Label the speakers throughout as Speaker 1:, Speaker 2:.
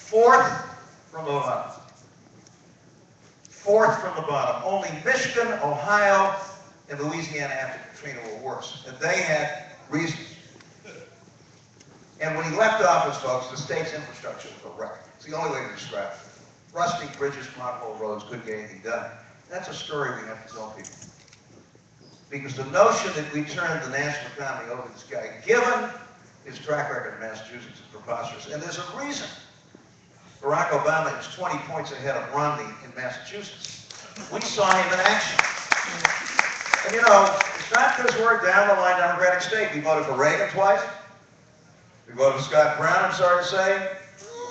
Speaker 1: Fourth from the bottom. Fourth from the bottom. Only Michigan, Ohio, and Louisiana after Katrina were worse. And they had reasons. And when he left office, folks, the state's infrastructure was a wreck. It's the only way to describe it. Rusting bridges, pothole roads, couldn't get anything done. That's a story we have to tell people. Because the notion that we turned the national economy over to this guy, given his track record in Massachusetts, is preposterous. And there's a reason Barack Obama is 20 points ahead of Romney in Massachusetts. We saw him in action. And you know, it's not because we're a down-the-line Democratic state. We voted for Reagan twice. We voted for Scott Brown, I'm sorry to say.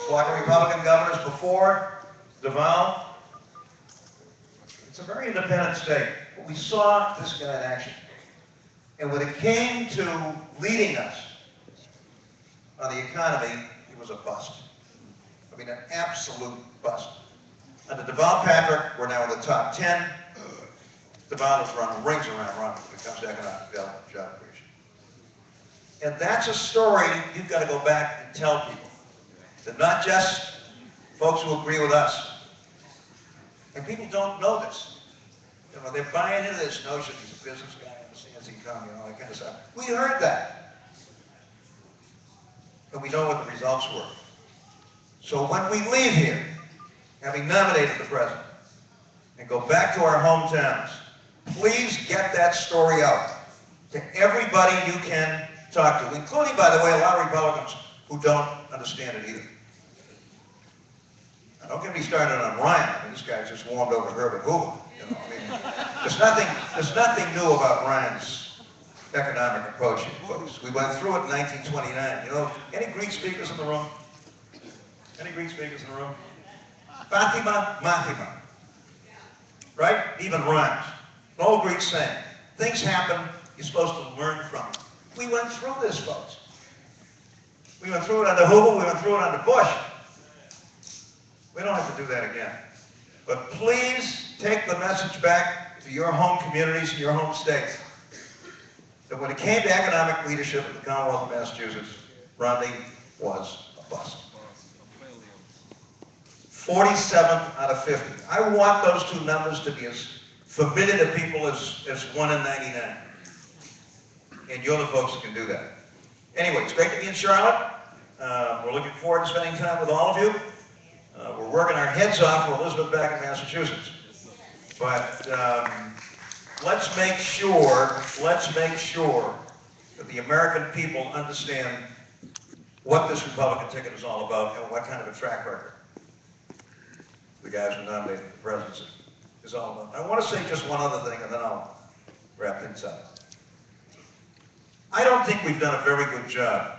Speaker 1: Flock of Republican governors before Deval. It's a very independent state. But we saw this guy in action. And when it came to leading us on the economy, he was a bust. I mean, an absolute bust. Under Deval Patrick, we're now in the top 10. Deval is running rings around Romney when it comes to economic development, job creation. And that's a story you've got to go back and tell people. That not just folks who agree with us. And people don't know this. You know, they're buying into this notion he's a business guy, understands the economy and all that kind of stuff. We heard that. And we know what the results were. So when we leave here, having nominated the president, and go back to our hometowns, please get that story out to everybody you can talk to, including, by the way, a lot of Republicans who don't understand it either. Now, don't get me started on Ryan. I mean, this guy's just warmed over Herbert Hoover. You know, I mean, there's nothing new about Ryan's economic approach here, folks. We went through it in 1929. You know, any Greek speakers in the room? Any Greek speakers in the room? Fatima, Mathima. Right? Even rhymes. An old Greek saying. Things happen, you're supposed to learn from them. We went through this, folks. We went through it under Hoover, we went through it under Bush. We don't have to do that again. But please take the message back to your home communities and your home states. That when it came to economic leadership in the Commonwealth of Massachusetts, Romney was a bust. 47th out of 50. I want those two numbers to be as familiar to people as 1 in 99. And you're the folks that can do that. Anyway, it's great to be in Charlotte. We're looking forward to spending time with all of you. We're working our heads off for Elizabeth back in Massachusetts. But let's make sure that the American people understand what this Republican ticket is all about and what kind of a track record the guys who nominated for the presidency is all about. I want to say just one other thing, and then I'll wrap things up. I don't think we've done a very good job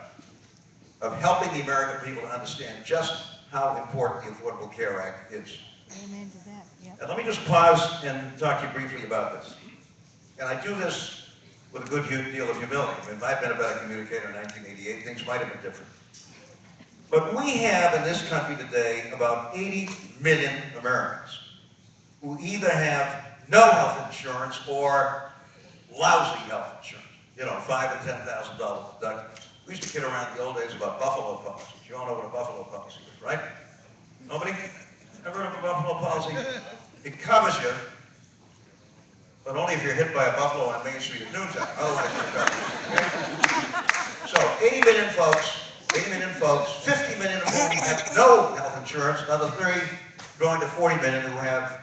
Speaker 1: of helping the American people to understand just how important the Affordable Care Act is.
Speaker 2: Amen to that, yep.
Speaker 1: And let me just pause and talk to you briefly about this. And I do this with a good deal of humility. I mean, if I'd been a better communicator in 1988, things might have been different. But we have in this country today about 80 million Americans who either have no health insurance or lousy health insurance. You know, $5,000 to $10,000 deductibles. We used to kid around in the old days about buffalo policies. You all know what a buffalo policy is, right? Nobody? Ever heard of a buffalo policy? It covers you, but only if you're hit by a buffalo on Main Street at noontime. Otherwise, you're covered. Okay? So, 80 million folks, 50 million of whom have no health insurance, another 30 going to 40 million who have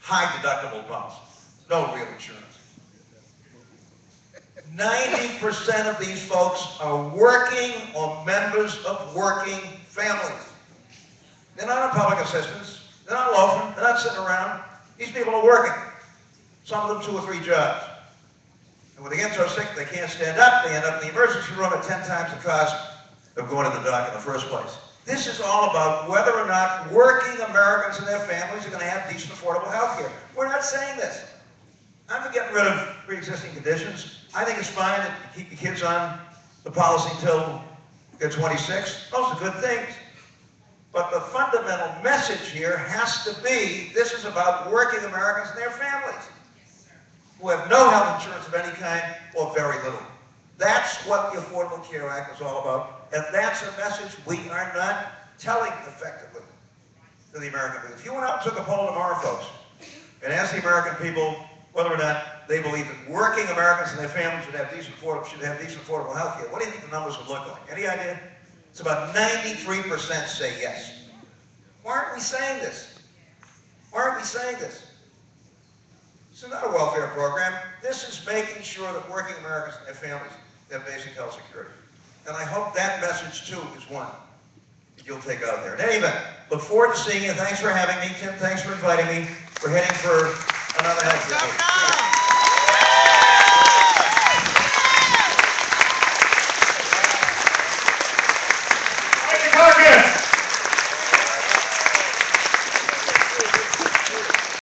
Speaker 1: high deductible policies, no real insurance. 90% of these folks are working or members of working families. They're not on public assistance, they're not loafing, they're not sitting around. These people are working, some of them 2 or 3 jobs. And when they get so sick they can't stand up, they end up in the emergency room at 10 times the cost of going to the doc in the first place. This is all about whether or not working Americans and their families are going to have decent, affordable health care. We're not saying this. I'm for getting rid of pre-existing conditions. I think it's fine that you keep your kids on the policy until they're 26. Those are good things. But the fundamental message here has to be, this is about working Americans and their families who have no health insurance of any kind or very little. That's what the Affordable Care Act is all about. And that's a message we are not telling effectively to the American people. If you went out and took a poll tomorrow, folks, and asked the American people whether or not they believe that working Americans and their families should have decent affordable health care, what do you think the numbers would look like? Any idea? It's about 93% say yes. Why aren't we saying this? Why aren't we saying this? This is not a welfare program. This is making sure that working Americans and their families have basic health security. And I hope that message, too, is one that you'll take out there. In any event, look forward to seeing you. Thanks for having me. Tim, thanks for inviting me. We're heading for another health care.